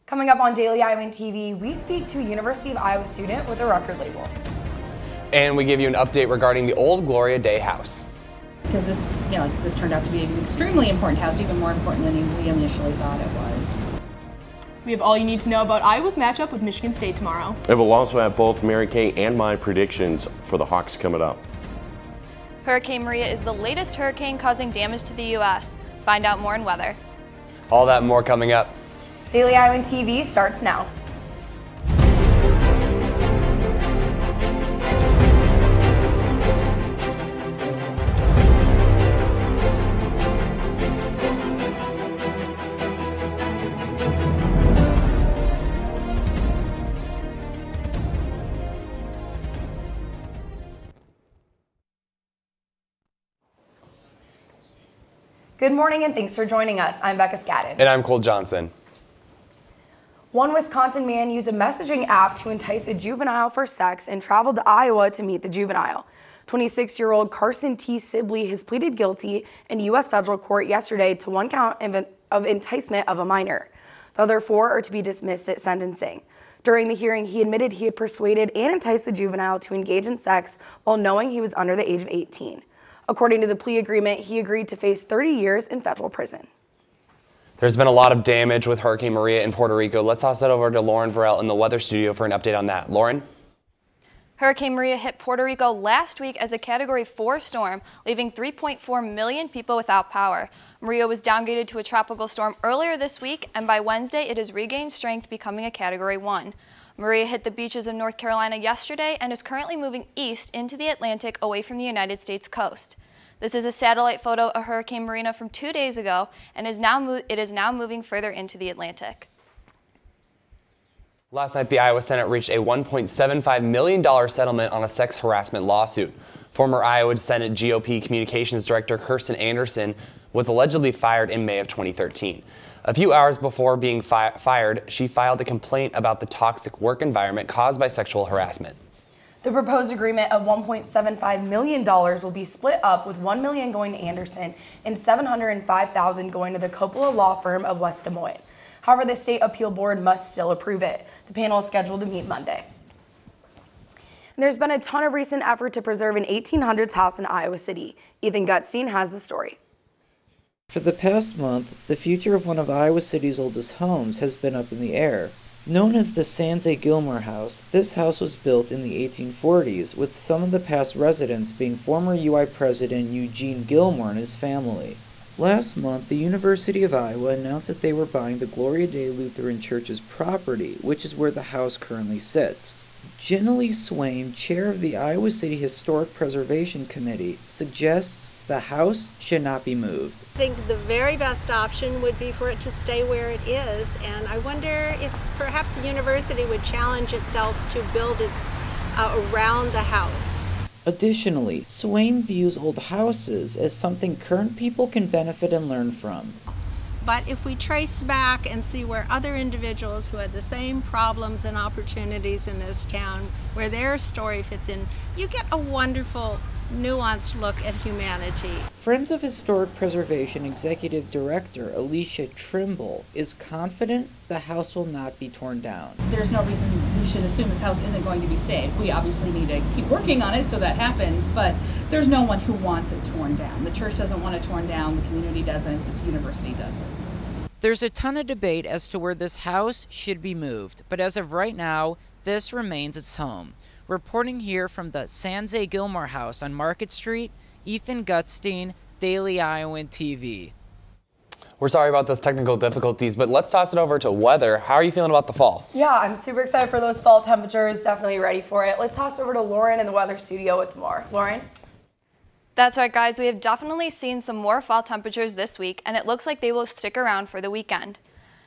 Coming up on Daily Iowan TV, we speak to a University of Iowa student with a record label. And we give you an update regarding the old Gloria Day house. Because this turned out to be an extremely important house, even more important than we initially thought it was. We have all you need to know about Iowa's matchup with Michigan State tomorrow. And we'll also have both Mary Kay and my predictions for the Hawks coming up. Hurricane Maria is the latest hurricane causing damage to the U.S. Find out more in weather. All that and more coming up. Daily Iowan TV starts now. Good morning and thanks for joining us. I'm Becca Scadden. And I'm Cole Johnson. One Wisconsin man used a messaging app to entice a juvenile for sex and traveled to Iowa to meet the juvenile. 26-year-old Carson T. Sibley has pleaded guilty in U.S. federal court yesterday to one count of enticement of a minor. The other 4 are to be dismissed at sentencing. During the hearing, he admitted he had persuaded and enticed the juvenile to engage in sex while knowing he was under the age of 18. According to the plea agreement, he agreed to face 30 years in federal prison. There's been a lot of damage with Hurricane Maria in Puerto Rico. Let's toss it over to Lauren Varel in the weather studio for an update on that. Lauren? Hurricane Maria hit Puerto Rico last week as a Category 4 storm, leaving 3.4 million people without power. Maria was downgraded to a tropical storm earlier this week, and by Wednesday it has regained strength, becoming a Category 1. Maria hit the beaches of North Carolina yesterday and is currently moving east into the Atlantic away from the United States coast. This is a satellite photo of Hurricane Maria from 2 days ago, and it is now moving further into the Atlantic. Last night, the Iowa Senate reached a $1.75 million settlement on a sex harassment lawsuit. Former Iowa Senate GOP Communications Director Kirsten Anderson was allegedly fired in May of 2013. A few hours before being fired, she filed a complaint about the toxic work environment caused by sexual harassment. The proposed agreement of $1.75 million will be split up, with $1 million going to Anderson and $705,000 going to the Coppola Law Firm of West Des Moines. However, the State Appeal Board must still approve it. The panel is scheduled to meet Monday. And there's been a ton of recent effort to preserve an 1800s house in Iowa City. Ethan Gutstein has the story. For the past month, the future of one of Iowa City's oldest homes has been up in the air. Known as the Sanze Gilmore House, this house was built in the 1840s, with some of the past residents being former UI President Eugene Gilmore and his family. Last month, the University of Iowa announced that they were buying the Gloria Day Lutheran Church's property, which is where the house currently sits. Jenna Lee Swain, chair of the Iowa City Historic Preservation Committee, suggests the house should not be moved. I think the very best option would be for it to stay where it is, and I wonder if perhaps the university would challenge itself to build around the house. Additionally, Swain views old houses as something current people can benefit and learn from. But if we trace back and see where other individuals who had the same problems and opportunities in this town, where their story fits in, you get a wonderful, nuanced look at humanity. Friends of Historic Preservation Executive Director Alicia Trimble is confident the house will not be torn down. There's no reason we should assume this house isn't going to be saved. We obviously need to keep working on it so that happens, but there's no one who wants it torn down. The church doesn't want it torn down, the community doesn't, this university doesn't. There's a ton of debate as to where this house should be moved, but as of right now, this remains its home. Reporting here from the Sanze Gilmore House on Market Street, Ethan Gutstein, Daily Iowan TV. We're sorry about those technical difficulties, but let's toss it over to weather. How are you feeling about the fall? Yeah, I'm super excited for those fall temperatures. Definitely ready for it. Let's toss it over to Lauren in the weather studio with more. Lauren? That's right, guys. We have definitely seen some more fall temperatures this week, and it looks like they will stick around for the weekend.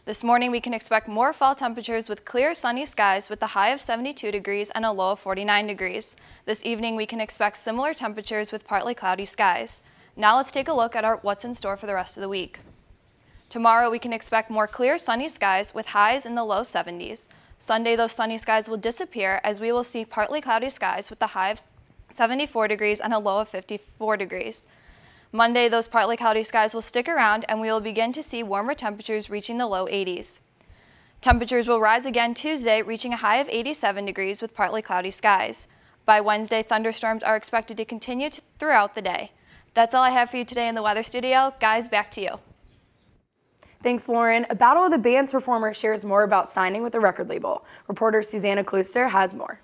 This morning, we can expect more fall temperatures with clear, sunny skies with a high of 72 degrees and a low of 49 degrees. This evening, we can expect similar temperatures with partly cloudy skies. Now let's take a look at what's in store for the rest of the week. Tomorrow, we can expect more clear, sunny skies with highs in the low 70s. Sunday, those sunny skies will disappear as we will see partly cloudy skies with a high of 74 degrees and a low of 54 degrees. Monday, those partly cloudy skies will stick around and we will begin to see warmer temperatures reaching the low 80s. Temperatures will rise again Tuesday, reaching a high of 87 degrees with partly cloudy skies. By Wednesday, thunderstorms are expected to continue throughout the day. That's all I have for you today in the weather studio. Guys, back to you. Thanks, Lauren. A Battle of the Bands performer shares more about signing with a record label. Reporter Susanna Klooster has more.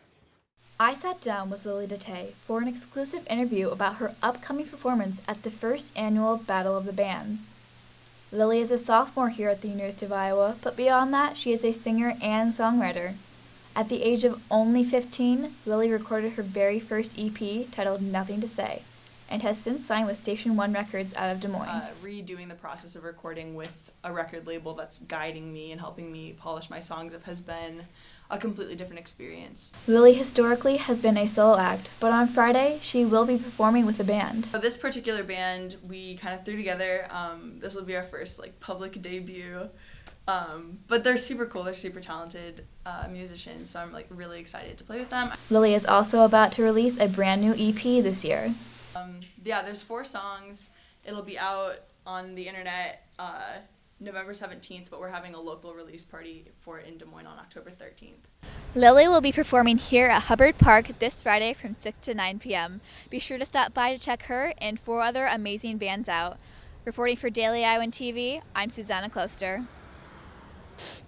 I sat down with Lily DeTay for an exclusive interview about her upcoming performance at the first annual Battle of the Bands. Lily is a sophomore here at the University of Iowa, but beyond that, she is a singer and songwriter. At the age of only 15, Lily recorded her very first EP titled Nothing to Say, and has since signed with Station 1 Records out of Des Moines. Redoing the process of recording with a record label that's guiding me and helping me polish my songs up has been a completely different experience. Lily historically has been a solo act, but on Friday she will be performing with a band. So this particular band we kind of threw together. This will be our first public debut. But they're super cool, they're super talented musicians, so I'm really excited to play with them. Lily is also about to release a brand new EP this year. Yeah, there's 4 songs. It'll be out on the internet November 17th, but we're having a local release party for it in Des Moines on October 13th. Lily will be performing here at Hubbard Park this Friday from 6 to 9 p.m. Be sure to stop by to check her and 4 other amazing bands out. Reporting for Daily Iowan TV, I'm Susanna Klooster.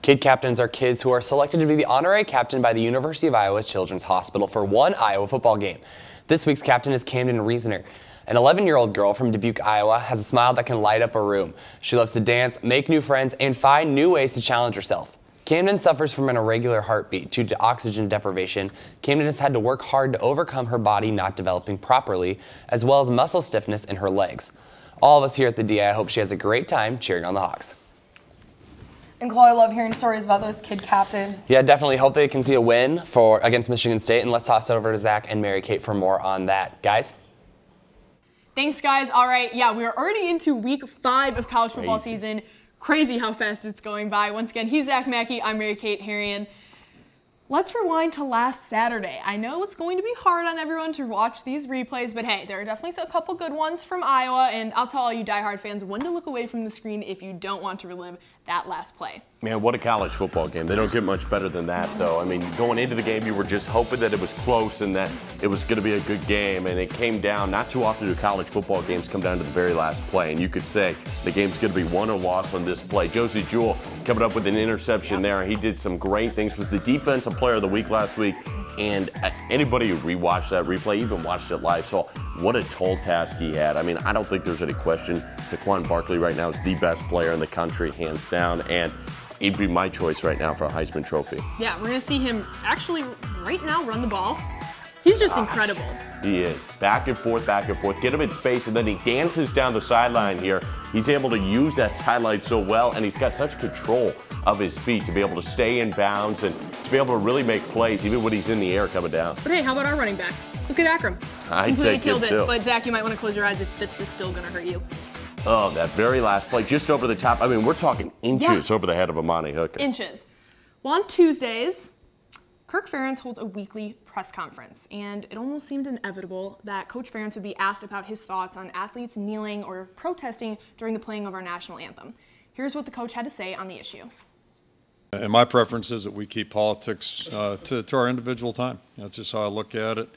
Kid captains are kids who are selected to be the honorary captain by the University of Iowa Children's Hospital for one Iowa football game. This week's captain is Camden Reasoner. An 11-year-old girl from Dubuque, Iowa has a smile that can light up a room. She loves to dance, make new friends, and find new ways to challenge herself. Camden suffers from an irregular heartbeat due to oxygen deprivation. Camden has had to work hard to overcome her body not developing properly, as well as muscle stiffness in her legs. All of us here at the DI hope she has a great time cheering on the Hawks. And Cole, I love hearing stories about those kid captains. Yeah, definitely hope they can see a win against Michigan State. And let's toss it over to Zach and Mary Kate for more on that. Guys? Thanks, guys. All right, yeah, we are already into week 5 of college football season. Crazy how fast it's going by. Once again, he's Zach Mackey. I'm Mary Kate Harrian. Let's rewind to last Saturday. I know it's going to be hard on everyone to watch these replays, but hey, there are definitely a couple good ones from Iowa, and I'll tell all you diehard fans when to look away from the screen if you don't want to relive that last play. Man, what a college football game. They don't get much better than that, though. I mean, going into the game, you were just hoping that it was close and that it was going to be a good game, and it came down. Not too often do college football games come down to the very last play, and you could say the game's going to be won or lost on this play. Josie Jewell coming up with an interception there. He did some great things. Was the defensive player of the week last week, and anybody who rewatched that replay, even watched it live, saw what a tall task he had. I mean, I don't think there's any question. Saquon Barkley right now is the best player in the country, hands down, and he'd be my choice right now for a Heisman Trophy. Yeah, we're going to see him actually right now run the ball. He's just incredible. He is. Back and forth, get him in space, and then he dances down the sideline here. He's able to use that sideline so well, and he's got such control of his feet to be able to stay in bounds and to be able to really make plays, even when he's in the air coming down. But hey, how about our running back? Look at Akram. I'd take killed it it, too. but Zach, you might want to close your eyes if this is still going to hurt you. Oh, that very last play, just over the top. I mean, we're talking inches over the head of Amani Hooker. Inches. Well, on Tuesdays, Kirk Ferentz holds a weekly press conference, and it almost seemed inevitable that Coach Ferentz would be asked about his thoughts on athletes kneeling or protesting during the playing of our national anthem. Here's what the coach had to say on the issue. And my preference is that we keep politics to our individual time. That's just how I look at it.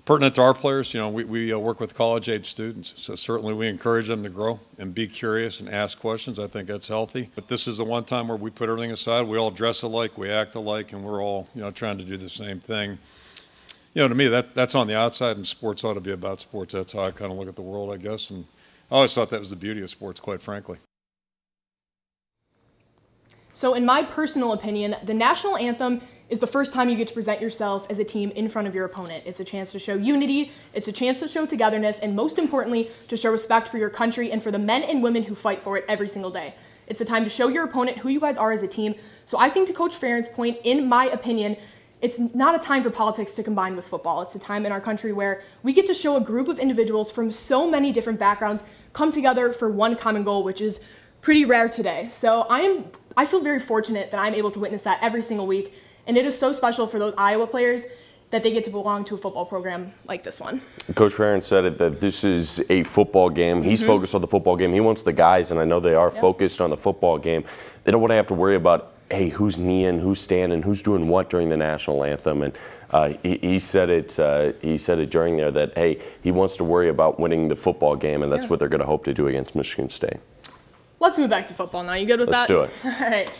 Pertinent to our players, you know, we work with college-age students, so certainly we encourage them to grow and be curious and ask questions. I think that's healthy. But this is the one time where we put everything aside. We all dress alike, we act alike, and we're all, you know, trying to do the same thing. You know, to me, that's on the outside, and sports ought to be about sports. That's how I kind of look at the world, I guess. And I always thought that was the beauty of sports, quite frankly. So in my personal opinion, the national anthem is the first time you get to present yourself as a team in front of your opponent. It's a chance to show unity, it's a chance to show togetherness, and most importantly, to show respect for your country and for the men and women who fight for it every single day. It's a time to show your opponent who you guys are as a team. So I think to Coach Ferentz's point, in my opinion, it's not a time for politics to combine with football. It's a time in our country where we get to show a group of individuals from so many different backgrounds come together for one common goal, which is pretty rare today. So I feel very fortunate that I'm able to witness that every single week. And it is so special for those Iowa players that they get to belong to a football program like this one. Coach Farron said it, that this is a football game. He's focused on the football game. He wants the guys, and I know they are focused on the football game. They don't want to have to worry about, hey, who's kneeing, who's standing, who's doing what during the national anthem. And he said it during there that, hey, he wants to worry about winning the football game, and that's what they're going to hope to do against Michigan State. Let's move back to football now. You good with Let's that? Let's do it. All right.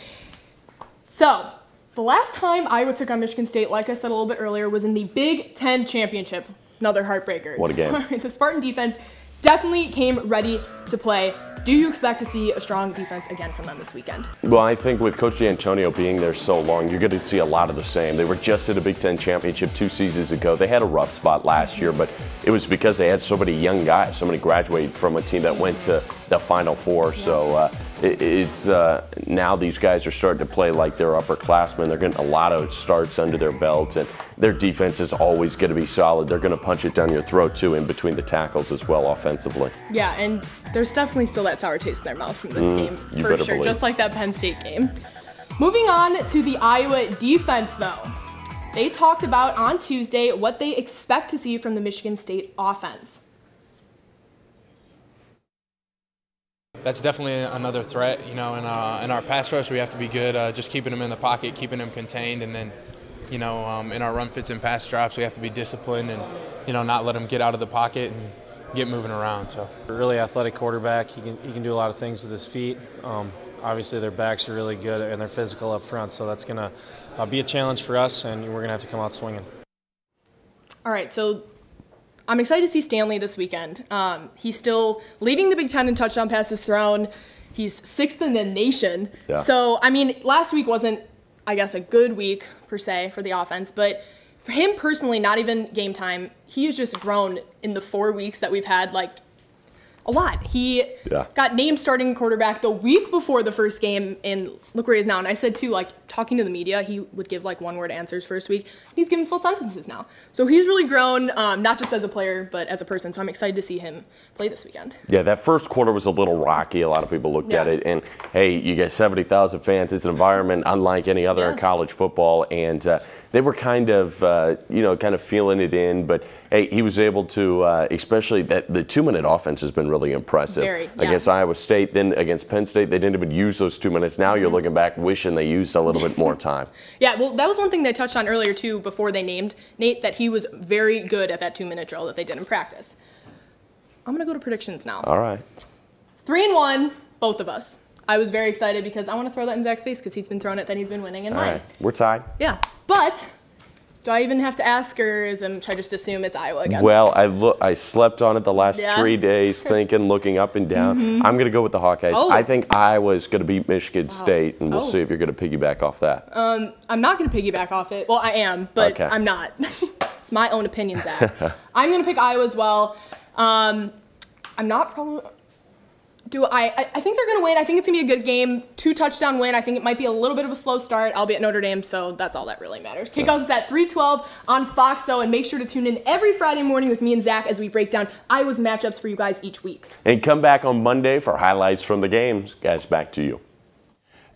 So, the last time Iowa took on Michigan State, like I said a little bit earlier, was in the Big Ten Championship. Another heartbreaker. What a game. The Spartan defense definitely came ready to play. Do you expect to see a strong defense again from them this weekend? Well, I think with Coach D'Antonio being there so long, you're going to see a lot of the same. They were just at a Big Ten championship 2 seasons ago. They had a rough spot last year, but it was because they had so many young guys. So many graduated from a team that went to the Final Four. So it's now these guys are starting to play like they're upperclassmen. They're getting a lot of starts under their belts, and their defense is always going to be solid. They're going to punch it down your throat, too, in between the tackles as well offensively. Yeah, and there's definitely still that sour taste in their mouth from this game, for sure, believe. just like that Penn State game. Moving on to the Iowa defense, though. They talked about on Tuesday what they expect to see from the Michigan State offense. That's definitely another threat, you know, in our pass rush we have to be good, just keeping them in the pocket, keeping them contained, and then, you know, in our run fits and pass drops we have to be disciplined and, you know, not let them get out of the pocket and get moving around. So a really athletic quarterback. He can do a lot of things with his feet. Obviously their backs are really good and they're physical up front, so that's going to be a challenge for us, and we're going to have to come out swinging. All right, so I'm excited to see Stanley this weekend. He's still leading the Big Ten in touchdown passes thrown. He's 6th in the nation. Yeah. So, I mean, last week wasn't, I guess, a good week per se for the offense, but for him personally, not even game time, he has just grown in the 4 weeks that we've had, like, a lot. He got named starting quarterback the week before the first game, and look where he is now. And I said, too, like, talking to the media, he would give, like, one-word answers first week. He's giving full sentences now. So he's really grown, not just as a player, but as a person. So I'm excited to see him play this weekend. Yeah, that first quarter was a little rocky. A lot of people looked at it. And, hey, you get 70,000 fans. It's an environment unlike any other in college football. And they were kind of feeling it in. But, hey, he was able to, especially that the 2-minute offense has been really impressive. Against Iowa State, then against Penn State, they didn't even use those 2 minutes. Now you're looking back wishing they used a little bit more time. Yeah, well, that was one thing they touched on earlier, too, before they named Nate, that he was very good at that 2-minute drill that they did in practice. I'm going to go to predictions now. All right. 3-1, both of us. I was very excited because I want to throw that in Zach's face because he's been throwing it that he's been winning in mine. All right. We're tied. Yeah, but do I even have to ask, or should I just assume it's Iowa again? Well, I slept on it the last 3 days, thinking, looking up and down. I'm going to go with the Hawkeyes. I think Iowa's going to beat Michigan State, and we'll see if you're going to piggyback off that. I'm not going to piggyback off it. Well, I am, but I'm not. It's my own opinion, Zach. I'm going to pick Iowa as well. I'm not probably. I think they're going to win. I think it's going to be a good game. 2-touchdown win. I think it might be a little bit of a slow start. I'll be at Notre Dame, so that's all that really matters. Kickoff is at 3:12 on Fox, though, and make sure to tune in every Friday morning with me and Zach as we break down Iowa's matchups for you guys each week. And come back on Monday for highlights from the games. Guys, back to you.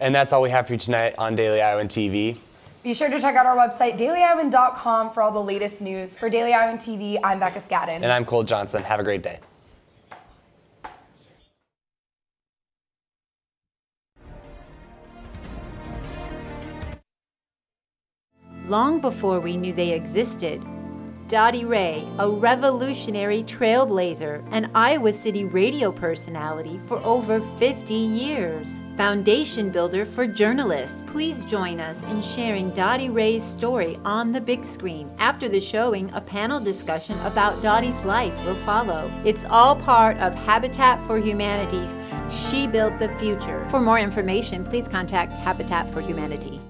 And that's all we have for you tonight on Daily Iowan TV. Be sure to check out our website, dailyiowan.com, for all the latest news. For Daily Iowan TV, I'm Becca Scadden. And I'm Cole Johnson. Have a great day. Long before we knew they existed, Dottie Ray, a revolutionary trailblazer and Iowa City radio personality for over 50 years. Foundation builder for journalists. Please join us in sharing Dottie Ray's story on the big screen. After the showing, a panel discussion about Dottie's life will follow. It's all part of Habitat for Humanity's She Built the Future. For more information, please contact Habitat for Humanity.